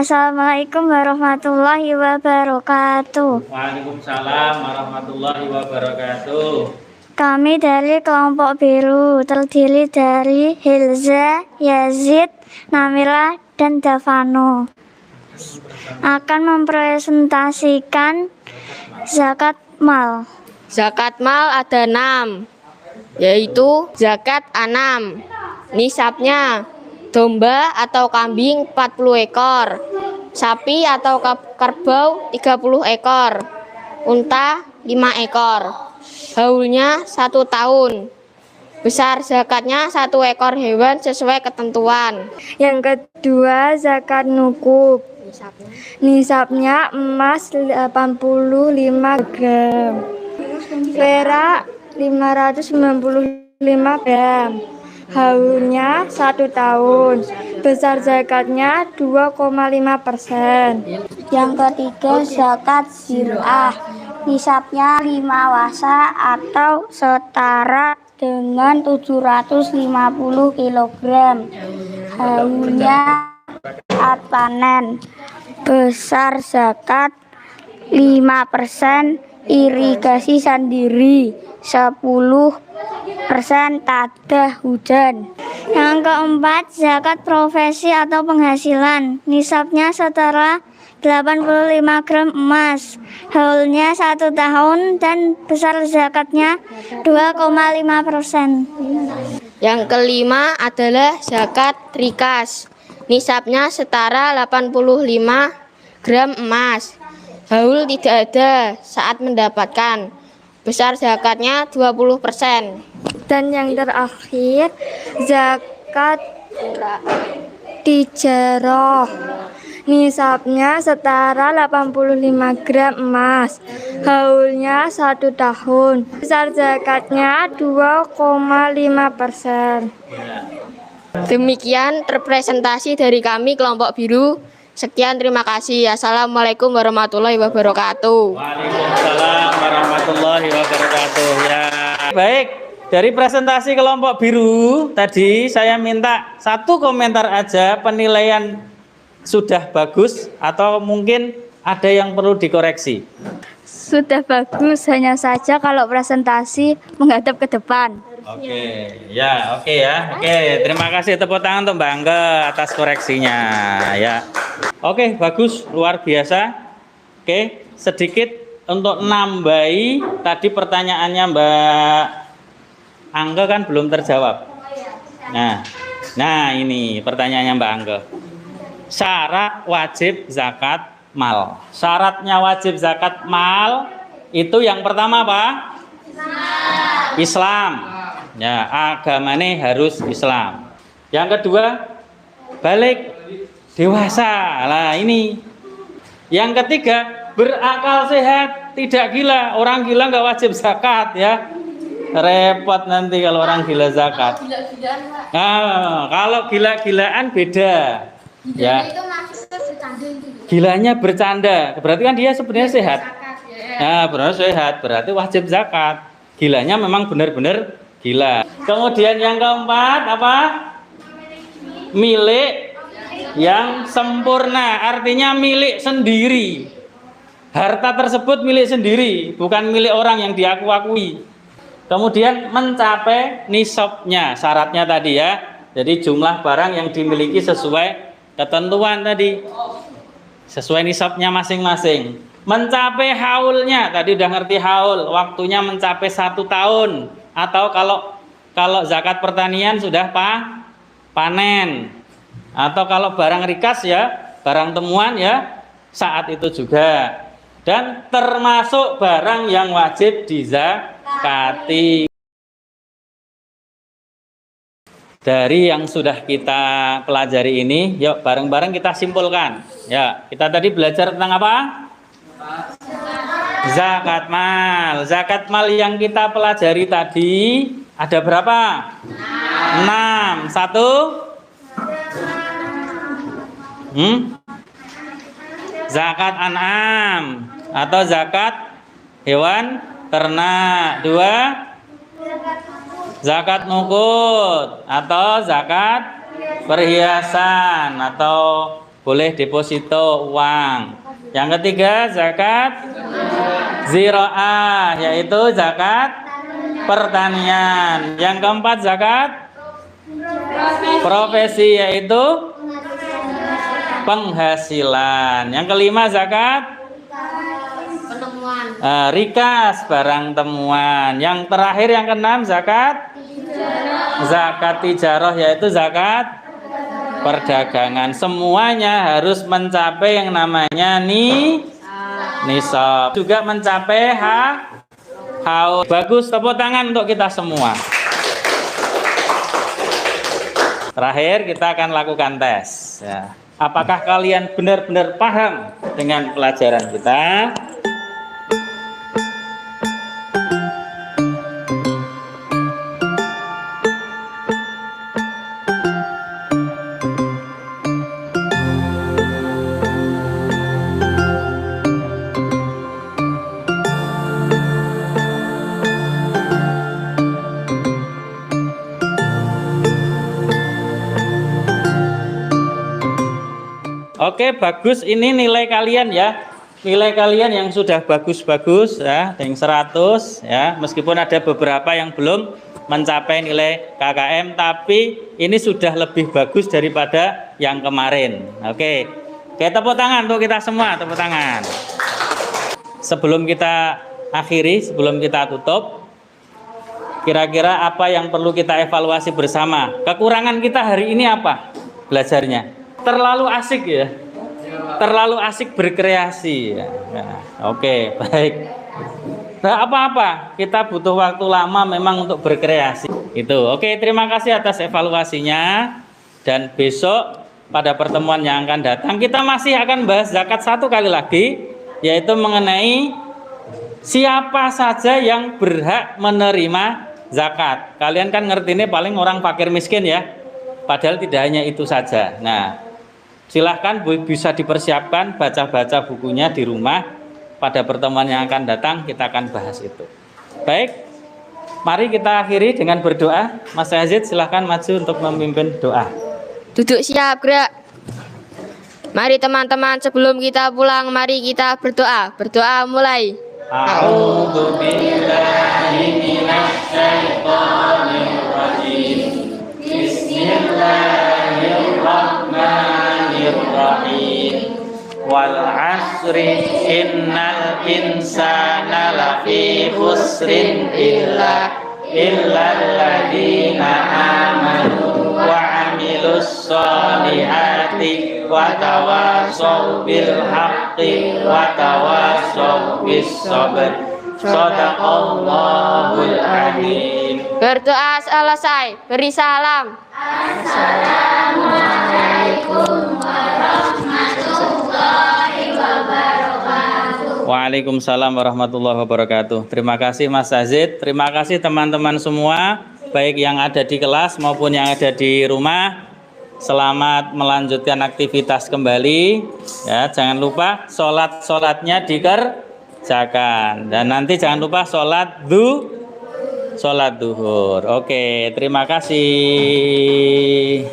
Assalamualaikum warahmatullahi wabarakatuh. Waalaikumsalam warahmatullahi wabarakatuh. Kami dari kelompok biru terdiri dari Hilza, Yazid, Namila, dan Davano akan mempresentasikan zakat mal. Zakat mal ada 6, yaitu zakat anam. Nisabnya domba atau kambing 40 ekor, sapi atau kerbau 30 ekor, unta 5 ekor. Haulnya 1 tahun. Besar zakatnya 1 ekor hewan sesuai ketentuan. Yang kedua zakat nukub. Nisabnya emas 85 gram, perak 595 gram, haulnya 1 tahun, besar zakatnya 2,5%. Yang ketiga zakat zir'ah, nisabnya 5 wasa atau setara dengan 750 kg. Haulnya saat panen, besar zakat 5%, irigasi sendiri 10% tada hujan. Yang keempat, zakat profesi atau penghasilan. Nisabnya setara 85 gram emas. Haulnya 1 tahun dan besar zakatnya 2,5%. Yang kelima adalah zakat rikas. Nisabnya setara 85 gram emas. Haul tidak ada saat mendapatkan. Besar zakatnya 20%. Dan yang terakhir, zakat tijarah. Nisabnya setara 85 gram emas. Haulnya 1 tahun. Besar zakatnya 2,5%. Demikian representasi dari kami kelompok biru. Sekian, terima kasih. Assalamualaikum warahmatullahi wabarakatuh. Waalaikumsalam warahmatullahi wabarakatuh. Ya. Baik, dari presentasi kelompok biru tadi saya minta 1 komentar aja, penilaian sudah bagus atau mungkin ada yang perlu dikoreksi. Sudah bagus, hanya saja kalau presentasi menghadap ke depan. Oke, ya, oke ya. Oke, terima kasih, tepuk tangan untuk Mbak Angga atas koreksinya ya. Oke, bagus, luar biasa. Oke, sedikit untuk nambahi tadi pertanyaannya Mbak Angga kan belum terjawab. Nah ini pertanyaannya Mbak Angga. Syarat wajib zakat mal. Syaratnya wajib zakat mal itu yang pertama apa? Islam. Ya, agamanya harus Islam. Yang kedua, balik dewasa. Lah ini. Yang ketiga, berakal sehat, tidak gila. Orang gila nggak wajib zakat ya. Repot nanti kalau orang gila zakat. Nah, kalau gila-gilaan beda. Ya. Gilanya bercanda. Berarti kan dia sebenarnya sehat. Nah, benar sehat, berarti wajib zakat. Gilanya memang benar-benar gila. Kemudian yang keempat apa? Milik yang sempurna, artinya milik sendiri. Harta tersebut milik sendiri, bukan milik orang yang diaku-akui. Kemudian mencapai nisabnya, syaratnya tadi ya. Jadi jumlah barang yang dimiliki sesuai ketentuan tadi, sesuai nisabnya masing-masing. Mencapai haulnya, tadi udah ngerti haul, waktunya mencapai 1 tahun. Atau kalau zakat pertanian sudah panen. Atau kalau barang rikas ya, barang temuan ya, saat itu juga. Dan termasuk barang yang wajib dizakati. Dari yang sudah kita pelajari ini, yuk bareng-bareng kita simpulkan. Ya, kita tadi belajar tentang apa? Zakat mal. Zakat mal yang kita pelajari tadi ada berapa? 6. 1 zakat an'am atau zakat hewan ternak. 2 zakat nukut atau zakat perhiasan atau boleh deposito uang. Yang ketiga zakat zira'ah, yaitu zakat pertanian. Yang keempat zakat profesi, yaitu penghasilan. Yang kelima zakat rikas, barang temuan. Yang terakhir yang keenam zakat tijarah, yaitu zakat perdagangan. Semuanya harus mencapai yang namanya nisab, juga mencapai haul. Bagus, tepuk tangan untuk kita semua. Terakhir kita akan lakukan tes ya. Apakah kalian benar-benar paham dengan pelajaran kita? Oke, bagus. Ini nilai kalian ya. Nilai kalian yang sudah bagus-bagus ya, yang 100 ya. Meskipun ada beberapa yang belum mencapai nilai KKM, tapi ini sudah lebih bagus daripada yang kemarin. Oke. Oke, tepuk tangan untuk kita semua, tepuk tangan. Sebelum kita akhiri, sebelum kita tutup, kira-kira apa yang perlu kita evaluasi bersama? Kekurangan kita hari ini apa? Belajarnya terlalu asik ya, terlalu asik berkreasi ya. Oke, baik. Nah, apa-apa, kita butuh waktu lama memang untuk berkreasi itu. Oke, terima kasih atas evaluasinya. Dan besok pada pertemuan yang akan datang kita masih akan bahas zakat satu kali lagi, yaitu mengenai siapa saja yang berhak menerima zakat. Kalian kan ngerti ini paling orang fakir miskin ya, padahal tidak hanya itu saja. Nah, silahkan bisa dipersiapkan, baca-baca bukunya di rumah. Pada pertemuan yang akan datang kita akan bahas itu. Baik, mari kita akhiri dengan berdoa. Mas Yazid silahkan maju untuk memimpin doa. Duduk siap, gerak. Mari teman-teman, sebelum kita pulang, mari kita berdoa. Berdoa mulai. A'udzu billahi minasy syaithanir rajim. Bismillahirrahmanirrahim. Wal 'asri innal insana lafi khusrin illa alladziina aamanu wa 'amilus shalihati wa tawashaw bil haqqi wa tawashaw bis sabr. Shadaqallahul adzim. Berdoa selesai, beri salam. Assalamualaikum warahmatullahi wabarakatuh. Waalaikumsalam warahmatullahi wabarakatuh. Terima kasih Mas Yazid, terima kasih teman-teman semua, baik yang ada di kelas maupun yang ada di rumah. Selamat melanjutkan aktivitas kembali. Ya, jangan lupa sholatnya dikerjakan. Dan nanti jangan lupa sholat duhur. Oke, terima kasih.